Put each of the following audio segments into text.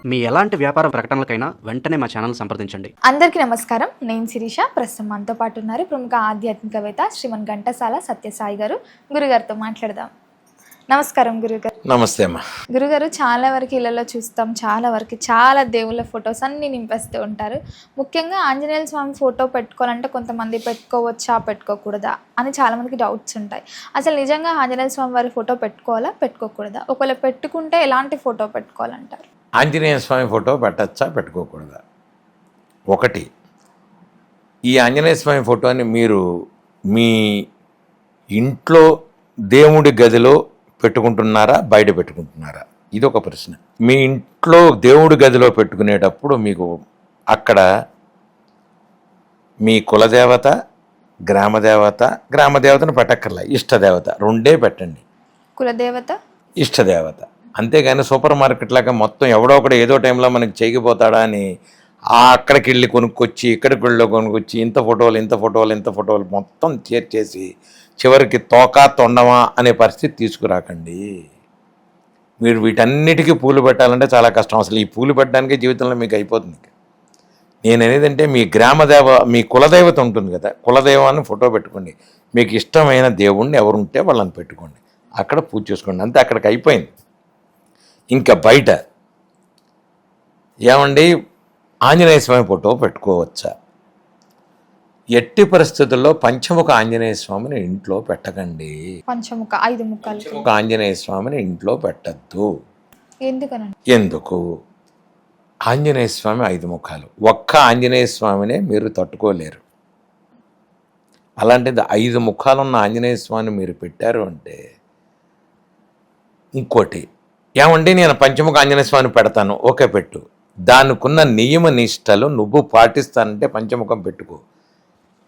మీ ఎలాంటి వ్యాపార ప్రకటనలకైనా వెంటనే మా ఛానల్ సంప్రదించండి. అందరికీ నమస్కారం. నేను శిరీష. ప్రస్తుతం మనతో పాటు ఉన్నారు ప్రముఖ ఆధ్యాత్మికవేత్త శ్రీమన్ ఘంటసాల సత్యసాయి గారు. గురుగారితో మాట్లాడదాం. నమస్కారం గురుగారు. నమస్తే అమ్మా. గురుగారు, చాలా వరకు ఇళ్లలో చూస్తాం, చాలా దేవుళ్ళ ఫొటోస్ అన్ని నింపేస్తూ ఉంటారు. ముఖ్యంగా ఆంజనేయ స్వామి ఫోటో పెట్టుకోవాలంటే కొంతమంది పెట్టుకోవచ్చా పెట్టుకోకూడదా అని చాలామందికి డౌట్స్ ఉంటాయి. అసలు నిజంగా ఆంజనేయ స్వామి వారి ఫోటో పెట్టుకోవాలా పెట్టుకోకూడదా? ఒకవేళ పెట్టుకుంటే ఎలాంటి ఫోటో పెట్టుకోవాలంటారు? ఆంజనేయ స్వామి ఫోటో పెట్టచ్చా పెట్టుకోకూడదా? ఒకటి, ఈ ఆంజనేయ స్వామి ఫోటోని మీరు మీ ఇంట్లో దేవుడి గదిలో పెట్టుకుంటున్నారా, బయట పెట్టుకుంటున్నారా? ఇది ఒక ప్రశ్న. మీ ఇంట్లో దేవుడి గదిలో పెట్టుకునేటప్పుడు మీకు అక్కడ మీ కులదేవత, గ్రామదేవతను పెట్టక్కర్లా, ఇష్టదేవత రెండే పెట్టండి. కులదేవత, ఇష్టదేవత. అంతేగాని సూపర్ మార్కెట్ లాగా మొత్తం ఎవడో ఒకడు ఏదో టైంలో మనకి చేయకపోతాడా అని అక్కడికి వెళ్ళి కొనుక్కొచ్చి ఇక్కడికి వెళ్ళి కొనుక్కొచ్చి ఇంత ఫోటోలు మొత్తం చేర్చేసి చివరికి తోక తొండమా అనే పరిస్థితి తీసుకురాకండి. మీరు వీటన్నిటికీ పూలు పెట్టాలంటే చాలా కష్టం. అసలు ఈ పూలు పెట్టడానికే జీవితంలో మీకు అయిపోతుంది. నేను అనేదంటే మీ కులదేవత ఉంటుంది కదా, కులదైవాన్ని ఫోటో పెట్టుకోండి. మీకు ఇష్టమైన దేవుణ్ణి ఎవరుంటే వాళ్ళని పెట్టుకోండి, అక్కడ పూజ చేసుకోండి. అంతే, అక్కడికి అయిపోయింది. ఇంకా బయట ఏమండి, ఆంజనేయ స్వామి ఫోటో పెట్టుకోవచ్చా? ఎట్టి పరిస్థితుల్లో పంచముఖ ఆంజనేయ స్వామిని ఇంట్లో పెట్టకండి. పంచముఖ 5 ముఖాలు పంచముఖ ఆంజనేయ స్వామిని ఇంట్లో పెట్టద్దు. ఎందుకు? ఆంజనేయ స్వామి 5 ముఖాలు, ఒక్క ఆంజనేయ స్వామినే మీరు తట్టుకోలేరు. అలాంటిది 5 ముఖాలున్న ఆంజనేయ స్వామిని మీరు పెట్టారు అంటే. ఇంకోటి, ఏమండి నేను పంచముఖ ఆంజనేయ స్వామిని పెడతాను, ఓకే పెట్టు. దానికున్న నియమ నిష్టలు నువ్వు పాటిస్తానంటే పంచముఖం పెట్టుకో.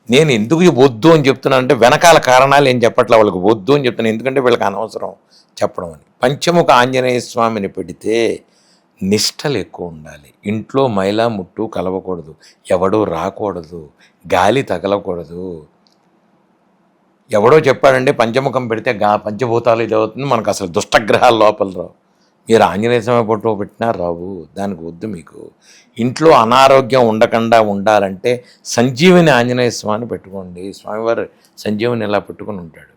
నేను ఎందుకు వద్దు అని చెప్తున్నానంటే వెనకాల కారణాలు ఏం చెప్పట్లే, వాళ్ళకి వద్దు అని చెప్తున్నాను, ఎందుకంటే వీళ్ళకి అనవసరం చెప్పడం అని. పంచముఖ ఆంజనేయ స్వామిని పెడితే నిష్టలు ఎక్కువ ఉండాలి. ఇంట్లో మైలా ముట్టు కలవకూడదు, ఎవడో రాకూడదు, గాలి తగలకూడదు. ఎవడో చెప్పాడంటే పంచముఖం పెడితే పంచభూతాలు ఇది అవుతుంది, మనకు అసలు దుష్టగ్రహాలు లోపల రావు. మీరు ఆంజనేయ స్వామి ఫోటో పెట్టినా రావు, దానికి వద్దు. మీకు ఇంట్లో అనారోగ్యం ఉండకుండా ఉండాలంటే సంజీవిని ఆంజనేయ స్వామిని పెట్టుకోండి. స్వామివారు సంజీవిని ఇలా పెట్టుకుని ఉంటాడు,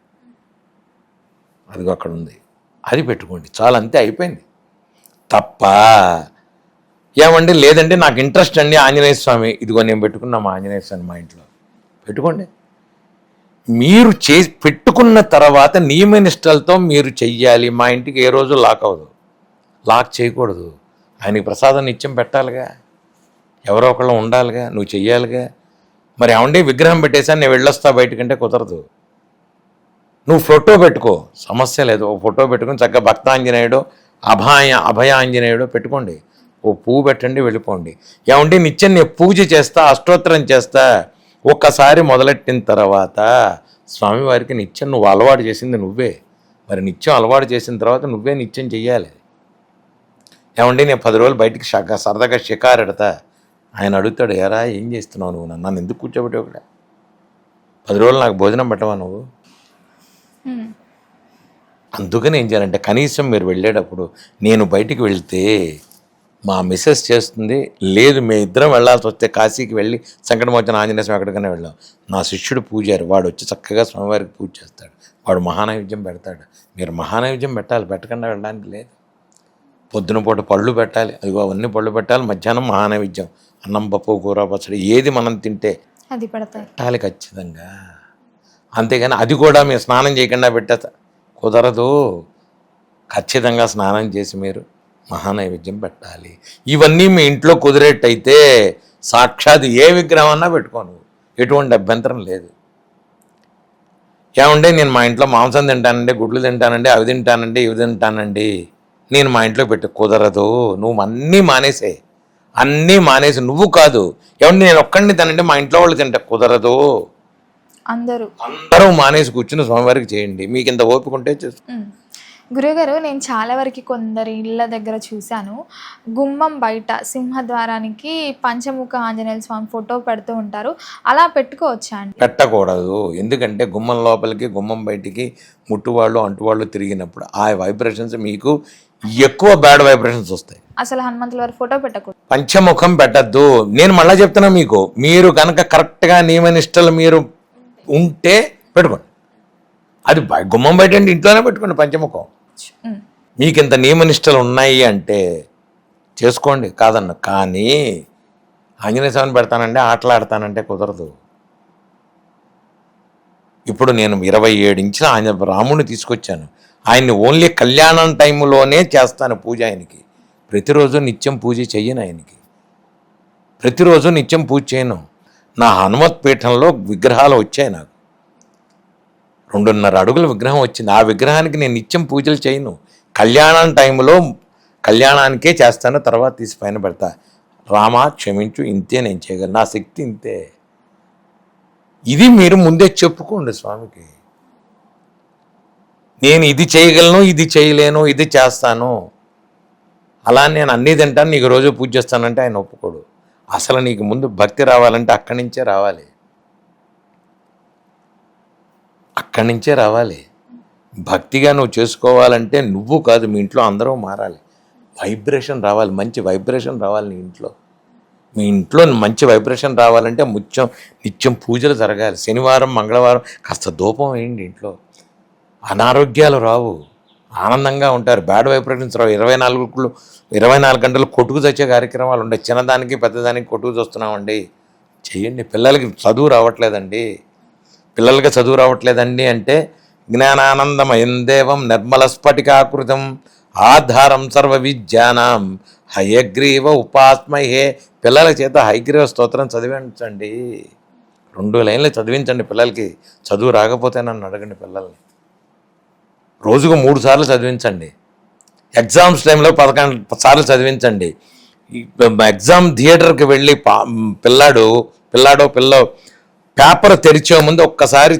అదిగో అక్కడ ఉంది, అది పెట్టుకోండి చాలా. అంతే, అయిపోయింది. తప్ప ఏమండి లేదంటే నాకు ఇంట్రెస్ట్ అండి ఆంజనేయ స్వామి, ఇదిగో నేను పెట్టుకున్నా మా ఆంజనేయ స్వామి మా ఇంట్లో పెట్టుకోండి. మీరు పెట్టుకున్న తర్వాత నియమనిష్టలతో మీరు చెయ్యాలి. మా ఇంటికి ఏ రోజు లాక్ అవ్వదు, లాక్ చేయకూడదు. ఆయనకి ప్రసాదం నిత్యం పెట్టాలిగా, ఎవరో ఒకళ్ళు ఉండాలిగా, నువ్వు చెయ్యాలిగా. మరి ఏమండి విగ్రహం పెట్టేసా నేను వెళ్ళొస్తా బయటకంటే కుదరదు. నువ్వు ఫోటో పెట్టుకో, సమస్య లేదు. ఓ ఫోటో పెట్టుకుని చక్కగా భక్తాంజనేయుడు, అభయ ఆంజనేయుడు పెట్టుకోండి, ఓ పువ్వు పెట్టండి, వెళ్ళిపోండి. ఏమండి నిత్యం నేను పూజ చేస్తా, అష్టోత్తరం చేస్తా. ఒక్కసారి మొదలెట్టిన తర్వాత స్వామివారికి నిత్యం నువ్వు అలవాటు చేసింది నువ్వే, మరి నిత్యం అలవాటు చేసిన తర్వాత నువ్వే నిత్యం చెయ్యాలి. ఏమండి నేను 10 రోజులు బయటికి సరదాగా షికారెడతా, ఆయన అడుగుతాడు, ఎరా ఏం చేస్తున్నావు నువ్వు, నన్ను ఎందుకు కూర్చోబెట్టావు ఇక్కడ, 10 రోజులు నాకు భోజనం పెట్టవా నువ్వు? అందుకని ఏం చేయాలంటే కనీసం మీరు వెళ్ళేటప్పుడు నేను బయటికి వెళ్తే మా మిస్సెస్ చేస్తుంది, లేదు మేము ఇద్దరం వెళ్ళాల్సి వస్తే కాశీకి వెళ్ళి సంకటమోచన ఆంజనేయ స్వామి ఎక్కడికైనా వెళ్ళాం. నా శిష్యుడు పూజారి, వాడు వచ్చి చక్కగా స్వామివారికి పూజ చేస్తాడు, వాడు మహానైవేద్యం పెడతాడు. మీరు మహానైవేద్యం పెట్టాలి, పెట్టకుండా వెళ్ళడానికి లేదు. పొద్దున పూట పళ్ళు పెట్టాలి, అదిగో అవన్నీ పళ్ళు పెట్టాలి. మధ్యాహ్నం మహానైవేద్యం, అన్నం పప్పు కూర పచ్చడి ఏది మనం తింటే అది పెట్టాలి ఖచ్చితంగా. అంతేగాని అది కూడా మీరు స్నానం చేయకుండా పెట్టేస్తా కుదరదు. ఖచ్చితంగా స్నానం చేసి మీరు మహానైవేద్యం పెట్టాలి. ఇవన్నీ మీ ఇంట్లో కుదిరేట్టయితే సాక్షాత్ ఏ విగ్రహం అన్నా పెట్టుకోను, ఎటువంటి అభ్యంతరం లేదు. ఏమంటే నేను మా ఇంట్లో మాంసం తింటానండి, గుడ్లు తింటానండి, అవి తింటానండి, ఇవి తింటానండి, నేను మా ఇంట్లో పెట్టి కుదరదు. నువ్వు అన్నీ మానేసి నువ్వు కాదు, ఏమంటే నేను ఒక్కడిని తినండి మా ఇంట్లో వాళ్ళు తింటే కుదరదు. అందరూ మానేసి కూర్చుని స్వామివారికి చేయండి, మీకు ఇంత ఓపిక ఉంటే గురుగారు, నేను చాలా వరకు కొందరు ఇళ్ళ దగ్గర చూశాను, గుమ్మం బయట సింహద్వారానికి పంచముఖ ఆంజనేయ స్వామి ఫోటో పెడుతూ ఉంటారు. అలా పెట్టుకోవచ్చా అండి? పెట్టకూడదు. ఎందుకంటే గుమ్మం లోపలికి గుమ్మం బయటికి ముట్టువాళ్ళు అంటువాళ్ళు తిరిగినప్పుడు ఆ వైబ్రేషన్స్ మీకు ఎక్కువ బ్యాడ్ వైబ్రేషన్స్ వస్తాయి. అసలు హనుమంతుల వారి ఫోటో పెట్టకూడదు. పంచముఖం పెట్టద్దు. నేను మళ్ళీ చెప్తున్నా మీకు, మీరు కనుక కరెక్ట్గా నియమనిష్టలు మీరు ఉంటే పెట్టుకోండి. అది గుమ్మం బయట ఇంట్లోనే పెట్టుకోండి పంచముఖం. మీకు ఇంత నియమనిష్టలు ఉన్నాయి అంటే చేసుకోండి, కాదన్న. కానీ ఆంజనేయ స్వామిని పెడతానంటే ఆటలాడతానంటే కుదరదు. ఇప్పుడు నేను 27 ఇంచుల రాముడిని తీసుకొచ్చాను. ఆయన్ని ఓన్లీ కళ్యాణం టైంలోనే చేస్తాను పూజ. ఆయనకి ప్రతిరోజు నిత్యం పూజ చెయ్యను. ఆయనకి ప్రతిరోజు నిత్యం పూజ చేయను. నా హనుమత్ పీఠంలో విగ్రహాలు వచ్చాయి. నాకు 2.5 అడుగుల విగ్రహం వచ్చింది. ఆ విగ్రహానికి నేను నిత్యం పూజలు చేయను. కళ్యాణం టైంలో కళ్యాణానికే చేస్తాను, తర్వాత తీసి పైన పెడతా. రామా క్షమించు, ఇంతే నేను చేయగలను, నా శక్తి ఇంతే. ఇది మీరు ముందే చెప్పుకోండి స్వామికి. నేను ఇది చేయగలను, ఇది చేయలేను, ఇది చేస్తాను, అలా నేను అన్నీ తింటాను, నీకు రోజు పూజ చేస్తానంటే ఆయన ఒప్పుకోడు. అసలు నీకు ముందు భక్తి రావాలంటే అక్కడి నుంచే రావాలి. అక్కడి నుంచే రావాలి. భక్తిగా నువ్వు చేసుకోవాలంటే నువ్వు కాదు, మీ ఇంట్లో అందరూ మారాలి. వైబ్రేషన్ రావాలి, మంచి వైబ్రేషన్ రావాలి నీ ఇంట్లో. మీ ఇంట్లో మంచి వైబ్రేషన్ రావాలంటే నిత్యం పూజలు జరగాలి. శనివారం మంగళవారం కాస్త ధూపం వేయండి ఇంట్లో. అనారోగ్యాలు రావు, ఆనందంగా ఉంటారు. బ్యాడ్ వైబ్రేషన్స్ రావు. 24 గంటలు కొట్టుకు తెచ్చే కార్యక్రమాలు ఉంటాయి. చిన్నదానికి పెద్దదానికి కొట్టుకు చూస్తున్నామండి. చెయ్యండి. పిల్లలకి చదువు రావట్లేదండి అంటే జ్ఞానానందమయం దేవం నిర్మల స్ఫటికాకృతం ఆధారం సర్వ విద్యానాం హయగ్రీవ ఉపాస్మహే. పిల్లల చేత హయగ్రీవ స్తోత్రం చదివించండి. 2 లైన్లు చదివించండి పిల్లలకి. చదువు రాకపోతే నన్ను అడగండి. పిల్లల్ని రోజుకు 3 సార్లు చదివించండి. ఎగ్జామ్స్ టైంలో 11 సార్లు చదివించండి. ఎగ్జామ్ థియేటర్కి వెళ్ళి పిల్లో పేపర్ తెరిచే ముందు ఒక్కసారి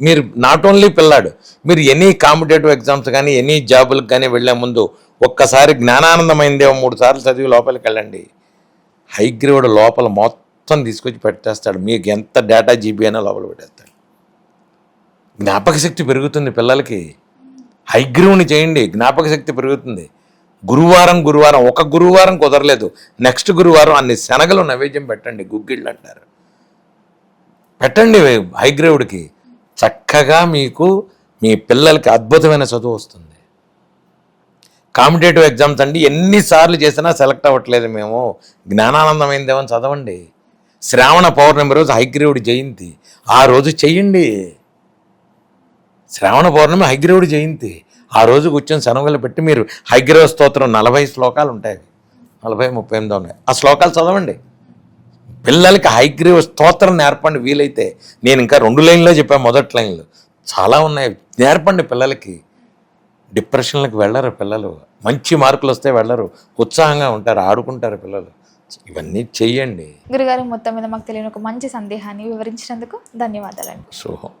మీరు నాట్ ఓన్లీ పిల్లాడు, మీరు ఎనీ కాంపిటేటివ్ ఎగ్జామ్స్ కానీ ఎనీ జాబులకు కానీ వెళ్ళే ముందు ఒక్కసారి జ్ఞానానందమైందేమో 3 సార్లు చదివి లోపలికి వెళ్ళండి. హైగ్రీవుడు లోపల మొత్తం తీసుకొచ్చి పెట్టేస్తాడు. మీకు ఎంత డేటా జీబీ అయినా లోపల పెట్టేస్తాడు. జ్ఞాపక శక్తి పెరుగుతుంది పిల్లలకి. హైగ్రీవుని చేయండి, జ్ఞాపక శక్తి పెరుగుతుంది. గురువారం ఒక గురువారం కుదరలేదు, నెక్స్ట్ గురువారం అన్ని శనగలు నైవేద్యం పెట్టండి. గుగ్గిళ్ళు అంటారు, పెట్టండి హైగ్రీవుడికి. చక్కగా మీకు మీ పిల్లలకి అద్భుతమైన చదువు వస్తుంది. కాంపిటేటివ్ ఎగ్జామ్స్ అండి ఎన్నిసార్లు చేసినా సెలెక్ట్ అవ్వట్లేదు మేము, జ్ఞానానందమైందేమని చదవండి. శ్రావణ పౌర్ణమి రోజు హైగ్రీవుడి జయంతి, ఆ రోజు చెయ్యండి. శ్రావణ పౌర్ణమి హైగ్రీవుడి జయంతి, ఆ రోజు కూర్చొని శనగలు పెట్టి మీరు హైగ్రీవ స్తోత్రం 40 శ్లోకాలు ఉంటాయి, 40-38 ఉన్నాయి. ఆ శ్లోకాలు చదవండి. పిల్లలకి హైగ్రీవ స్తోత్రం నేర్పండి వీలైతే. నేను ఇంకా 2 లైన్లో చెప్పాను, మొదటి లైన్లో చాలా ఉన్నాయి. నేర్పండి పిల్లలకి. డిప్రెషన్లకు వెళ్ళరు పిల్లలు, మంచి మార్కులు వస్తే వెళ్ళరు, ఉత్సాహంగా ఉంటారు, ఆడుకుంటారు పిల్లలు. ఇవన్నీ చెయ్యండి. గురుగారు, మొత్తం మీద మాకు తెలియని ఒక మంచి సందేహాన్ని వివరించినందుకు ధన్యవాదాలండి. శుభం.